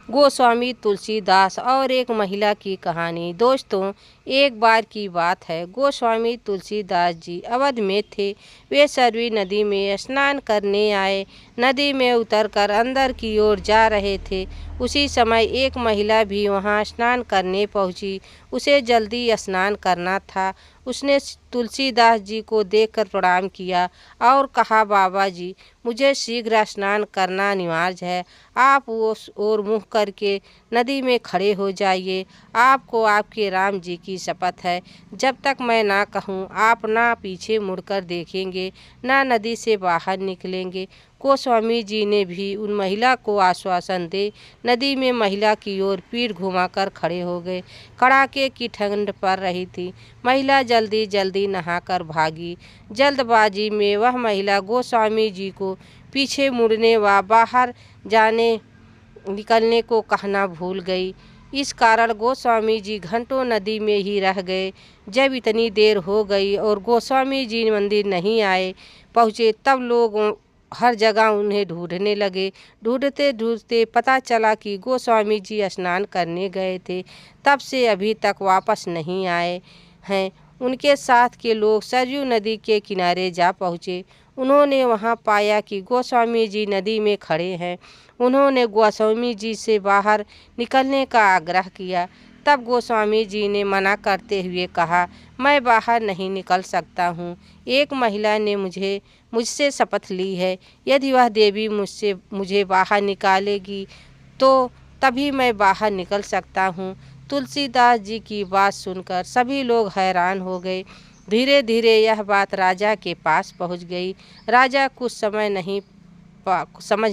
गोस्वामी तुलसीदास और एक महिला की कहानी। दोस्तों, एक बार की बात है, गोस्वामी तुलसीदास जी अवध में थे। वे सरयू नदी में स्नान करने आए। नदी में उतरकर अंदर की ओर जा रहे थे। उसी समय एक महिला भी वहां स्नान करने पहुंची। उसे जल्दी स्नान करना था। उसने तुलसीदास जी को देखकर प्रणाम किया और कहा, बाबा जी, मुझे शीघ्र स्नान करना अनिवार्य है। आप उस ओर मुँह करके नदी में खड़े हो जाइए। आपको आपके राम जी की शपथ है, जब तक मैं ना कहूँ आप ना पीछे मुड़कर देखेंगे, ना नदी से बाहर निकलेंगे। गोस्वामी जी ने भी उन महिला को आश्वासन दे नदी में महिला की ओर पीठ घुमाकर खड़े हो गए। कड़ाके की ठंड पड़ रही थी। महिला जल्दी जल्दी नहाकर भागी। जल्दबाजी में वह महिला गोस्वामी जी को पीछे मुड़ने व बाहर जाने निकलने को कहना भूल गई। इस कारण गोस्वामी जी घंटों नदी में ही रह गए। जब इतनी देर हो गई और गोस्वामी जी मंदिर नहीं पहुँचे, तब लोग हर जगह उन्हें ढूंढने लगे। ढूंढते ढूंढते पता चला कि गोस्वामी जी स्नान करने गए थे। तब से अभी तक वापस नहीं आए हैं। उनके साथ के लोग सरयू नदी के किनारे जा पहुँचे। उन्होंने वहां पाया कि गोस्वामी जी नदी में खड़े हैं। उन्होंने गोस्वामी जी से बाहर निकलने का आग्रह किया। तब गोस्वामी जी ने मना करते हुए कहा, मैं बाहर नहीं निकल सकता हूँ। एक महिला ने मुझसे शपथ ली है, यदि वह देवी मुझे बाहर निकालेगी तो तभी मैं बाहर निकल सकता हूँ। तुलसीदास जी की बात सुनकर सभी लोग हैरान हो गए। धीरे धीरे यह बात राजा के पास पहुंच गई। राजा कुछ समझ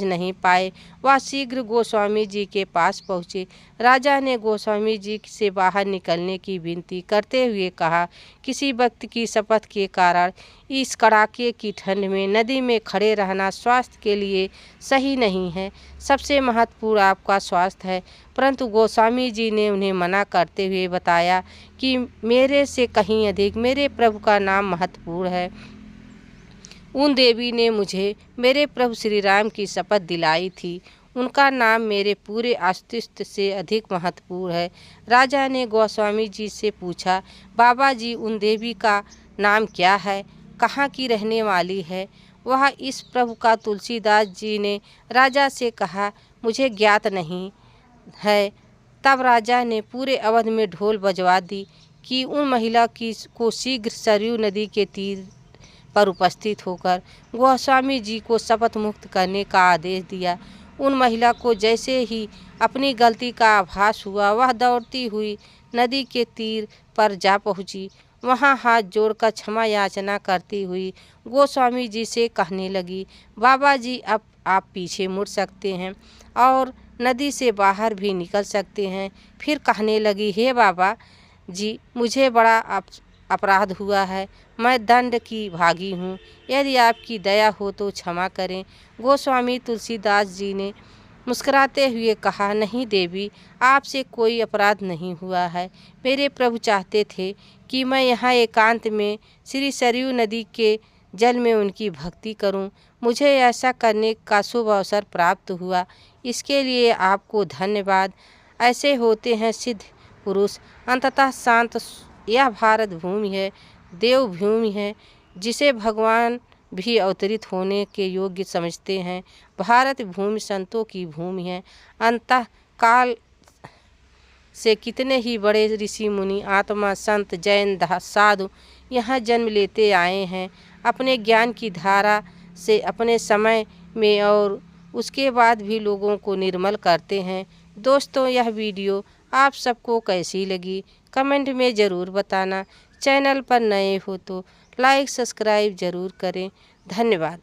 नहीं पाए। वह शीघ्र गोस्वामी जी के पास पहुँचे। राजा ने गोस्वामी जी से बाहर निकलने की विनती करते हुए कहा, किसी व्यक्ति की शपथ के कारण इस कड़ाके की ठंड में नदी में खड़े रहना स्वास्थ्य के लिए सही नहीं है। सबसे महत्वपूर्ण आपका स्वास्थ्य है। परंतु गोस्वामी जी ने उन्हें मना करते हुए बताया कि मेरे से कहीं अधिक मेरे प्रभु का नाम महत्वपूर्ण है। उन देवी ने मुझे मेरे प्रभु श्री राम की शपथ दिलाई थी। उनका नाम मेरे पूरे अस्तित्व से अधिक महत्वपूर्ण है। राजा ने गोस्वामी जी से पूछा, बाबा जी, उन देवी का नाम क्या है? कहाँ की रहने वाली है? वह इस प्रभु का तुलसीदास जी ने राजा से कहा, मुझे ज्ञात नहीं है। तब राजा ने पूरे अवध में ढोल बजवा दी कि उन महिला को शीघ्र सरयू नदी के तीर पर उपस्थित होकर गोस्वामी जी को शपथ मुक्त करने का आदेश दिया। उन महिला को जैसे ही अपनी गलती का आभास हुआ, वह दौड़ती हुई नदी के तीर पर जा पहुंची। वहां हाथ जोड़कर क्षमा याचना करती हुई गोस्वामी जी से कहने लगी, बाबा जी, अब आप पीछे मुड़ सकते हैं और नदी से बाहर भी निकल सकते हैं। फिर कहने लगी, हे बाबा जी, मुझे बड़ा अपराध हुआ है। मैं दंड की भागी हूँ। यदि आपकी दया हो तो क्षमा करें। गोस्वामी तुलसीदास जी ने मुस्कुराते हुए कहा, नहीं देवी, आपसे कोई अपराध नहीं हुआ है। मेरे प्रभु चाहते थे कि मैं यहाँ एकांत में श्री सरयू नदी के जल में उनकी भक्ति करूं। मुझे ऐसा करने का शुभ अवसर प्राप्त हुआ। इसके लिए आपको धन्यवाद। ऐसे होते हैं सिद्ध पुरुष। अंततः शांत यह भारत भूमि है, देव भूमि है, जिसे भगवान भी अवतरित होने के योग्य समझते हैं। भारत भूमि संतों की भूमि है। अंतः काल से कितने ही बड़े ऋषि मुनि, आत्मा, संत, जैन, साधु यहाँ जन्म लेते आए हैं। अपने ज्ञान की धारा से अपने समय में और उसके बाद भी लोगों को निर्मल करते हैं। दोस्तों, यह वीडियो आप सबको कैसी लगी कमेंट में ज़रूर बताना। चैनल पर नए हो तो लाइक सब्सक्राइब ज़रूर करें। धन्यवाद।